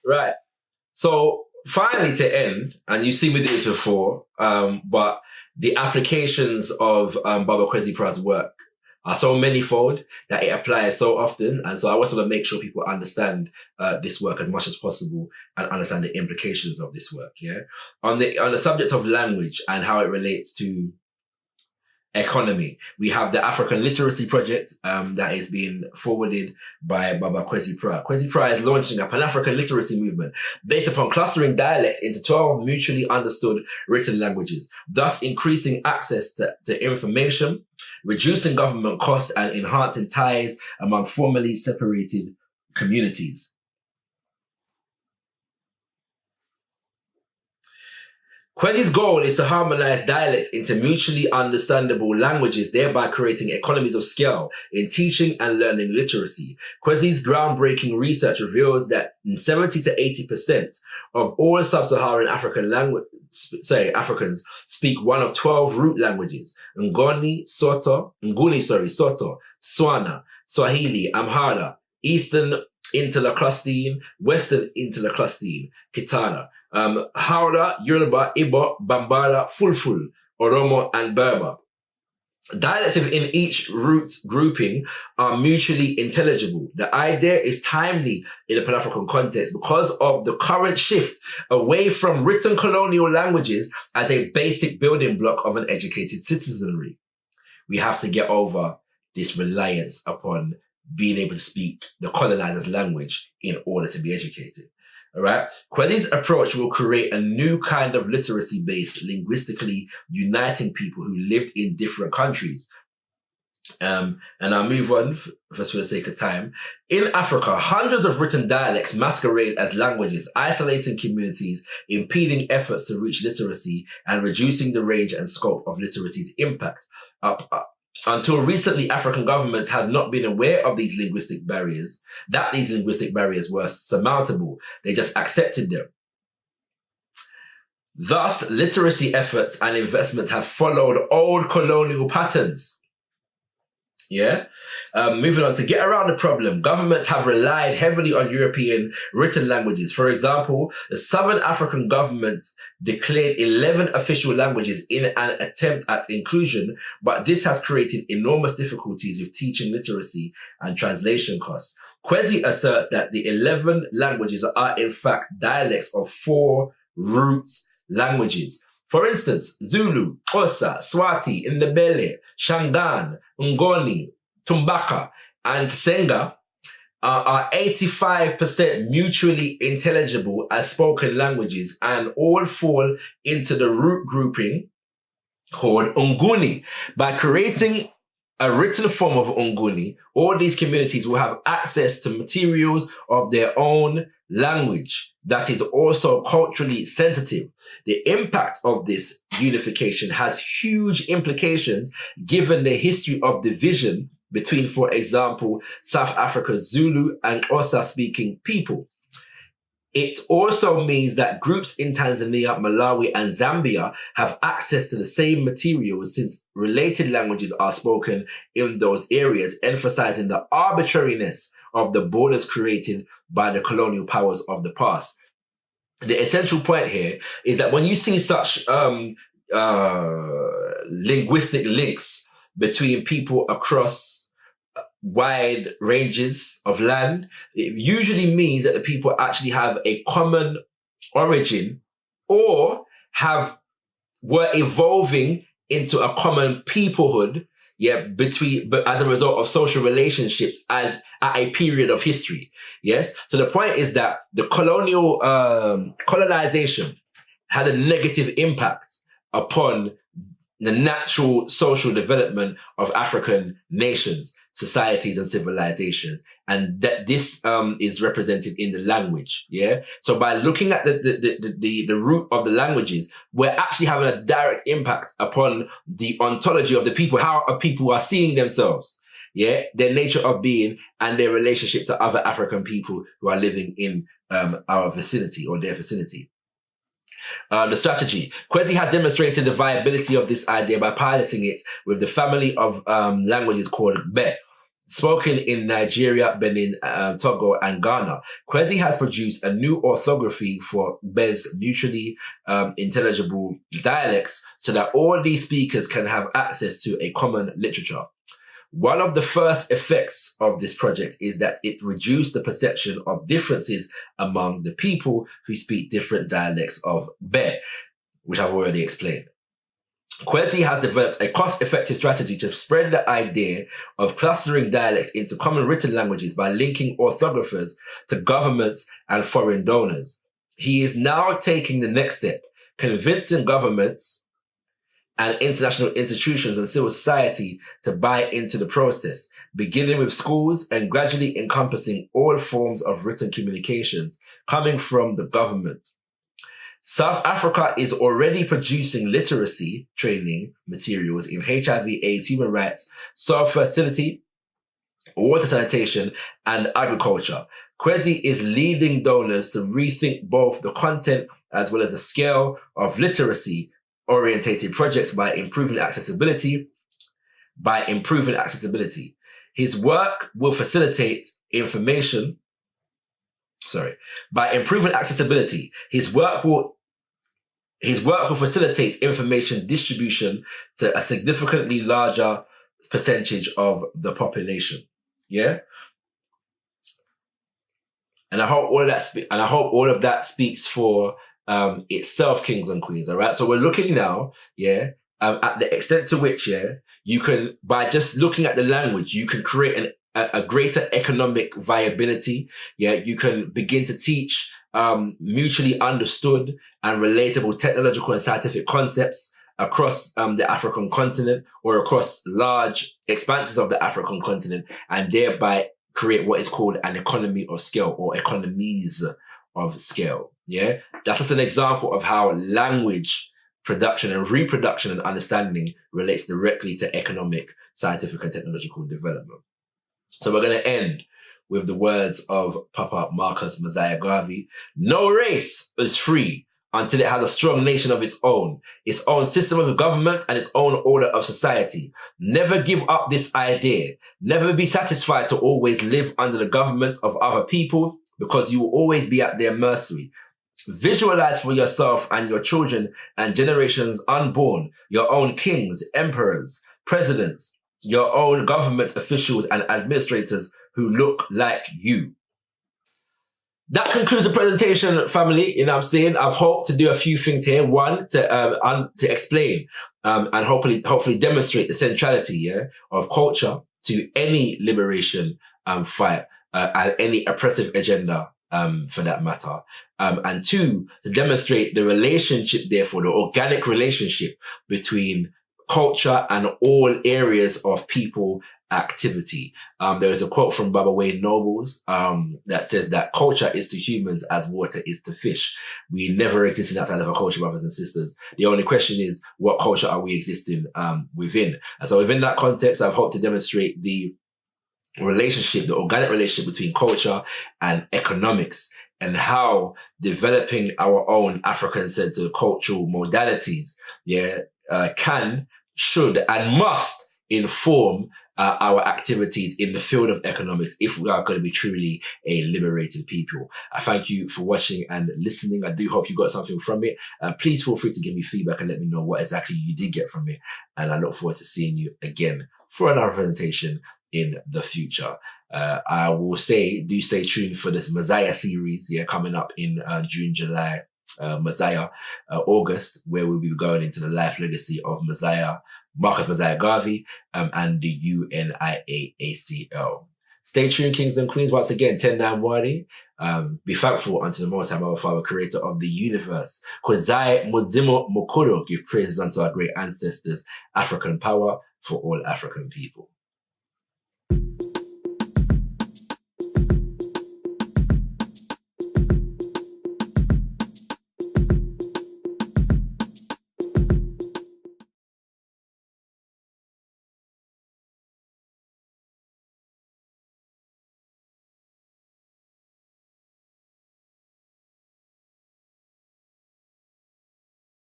Right. So finally to end, and you've seen me do this before, but the applications of Baba Kwesi Pra's work are so manifold that it applies so often. And so I also want to make sure people understand this work as much as possible and understand the implications of this work. Yeah. On the subject of language and how it relates to economy, we have the African Literacy Project that is being forwarded by Baba Kwesi Pra. Kwesi Pra is launching a Pan-African literacy movement based upon clustering dialects into 12 mutually understood written languages, thus increasing access to information, reducing government costs, and enhancing ties among formerly separated communities. Kwesi's goal is to harmonize dialects into mutually understandable languages, thereby creating economies of scale in teaching and learning literacy. Kwesi's groundbreaking research reveals that 70 to 80% of all sub-Saharan Africans speak one of 12 root languages: Nguni, Soto, Swana, Swahili, Amhara, Eastern Interlacustine, Western Interlacustine, Kitana, Hausa, Yoruba, Igbo, Bambara, Fulful, Oromo, and Berber. Dialects in each root grouping are mutually intelligible. The idea is timely in a Pan-African context because of the current shift away from written colonial languages as a basic building block of an educated citizenry. We have to get over this reliance upon being able to speak the colonizer's language in order to be educated. All right. Kwesi's approach will create a new kind of literacy base, linguistically uniting people who lived in different countries. And I'll move on just for the sake of time. In Africa, hundreds of written dialects masquerade as languages, isolating communities, impeding efforts to reach literacy, and reducing the range and scope of literacy's impact. Until recently, African governments had not been aware of these linguistic barriers, that these linguistic barriers were surmountable. They just accepted them. Thus, literacy efforts and investments have followed old colonial patterns. Yeah. Moving on, to get around the problem, governments have relied heavily on European written languages. For example, the Southern African government declared 11 official languages in an attempt at inclusion, but this has created enormous difficulties with teaching literacy and translation costs. Kwesi asserts that the 11 languages are in fact dialects of 4 root languages. For instance, Zulu, Xhosa, Swati, Ndebele, Shangaan, Ngoni, Tumbaka, and Senga are 85% mutually intelligible as spoken languages and all fall into the root grouping called Nguni. By creating a written form of Nguni, all these communities will have access to materials of their own language that is also culturally sensitive. The impact of this unification has huge implications given the history of division between, for example, South Africa's Zulu and Xhosa speaking people. It also means that groups in Tanzania, Malawi, and Zambia have access to the same materials since related languages are spoken in those areas, emphasizing the arbitrariness of the borders created by the colonial powers of the past. The essential point here is that when you see such linguistic links between people across wide ranges of land, it usually means that the people actually have a common origin or were evolving into a common peoplehood, but as a result of social relationships as at a period of history. Yes. So the point is that the colonization had a negative impact upon the natural social development of African nations, societies, and civilizations, and that this is represented in the language. Yeah. So by looking at the root of the languages, we're actually having a direct impact upon the ontology of the people, how people are seeing themselves. Yeah, their nature of being and their relationship to other African people who are living in our vicinity or their vicinity. The strategy. Kwesi has demonstrated the viability of this idea by piloting it with the family of languages called Be. spoken in Nigeria, Benin, Togo, and Ghana. Kwesi has produced a new orthography for Bez mutually intelligible dialects so that all these speakers can have access to a common literature. One of the first effects of this project is that it reduced the perception of differences among the people who speak different dialects of Be, which I've already explained. Kwesi has developed a cost-effective strategy to spread the idea of clustering dialects into common written languages by linking orthographers to governments and foreign donors. He is now taking the next step, convincing governments and international institutions and civil society to buy into the process, beginning with schools and gradually encompassing all forms of written communications coming from the government. South Africa is already producing literacy training materials in HIV, AIDS, human rights, soil fertility, water sanitation, and agriculture. Kwesi is leading donors to rethink both the content as well as the scale of literacy-orientated projects by improving accessibility. His work will facilitate information. By improving accessibility, his work will facilitate information distribution to a significantly larger percentage of the population. Yeah, and I hope all of that speaks for itself, kings and queens. All right, so we're looking now, at the extent to which, you can, by just looking at the language, you can create a greater economic viability. You can begin to teach mutually understood and relatable technological and scientific concepts across the African continent or across large expanses of the African continent, and thereby create what is called an economy of scale or economies of scale. Yeah, that's just an example of how language production and reproduction and understanding relates directly to economic, scientific, and technological development. So we're going to end with the words of Papa Marcus Mosiah Garvey. No race is free until it has a strong nation of its own system of government, and its own order of society. Never give up this idea. Never be satisfied to always live under the government of other people, because you will always be at their mercy. Visualize for yourself and your children and generations unborn your own kings, emperors, presidents, your own government officials and administrators who look like you. That concludes the presentation, family. You know what I'm saying? I've hoped to do a few things here. One, to explain and hopefully demonstrate the centrality of culture to any liberation fight and any oppressive agenda for that matter. And two, to demonstrate the relationship, therefore, the organic relationship between culture and all areas of people activity. There is a quote from Baba Wayne Nobles that says that culture is to humans as water is to fish. We never exist outside of a culture, brothers and sisters. The only question is, what culture are we existing within? And so within that context, I've hoped to demonstrate the relationship, the organic relationship between culture and economics, and how developing our own African-centered cultural modalities can, should, and must inform our activities in the field of economics if we are going to be truly a liberated people. I thank you for watching and listening. I do hope you got something from it. Please feel free to give me feedback and let me know what exactly you did get from it. And I look forward to seeing you again for another presentation in the future. I will say, do stay tuned for this Mosiah series, coming up in June, July, Mosiah, August, where we'll be going into the life legacy of Marcus Mosiah Garvey, and the UNIAACL. Stay tuned, kings and queens. Once again, 10-9 Wadi. Be thankful unto the Most High, our Father, creator of the universe. Kozai Muzimo Mokoro, give praises unto our great ancestors. African power for all African people.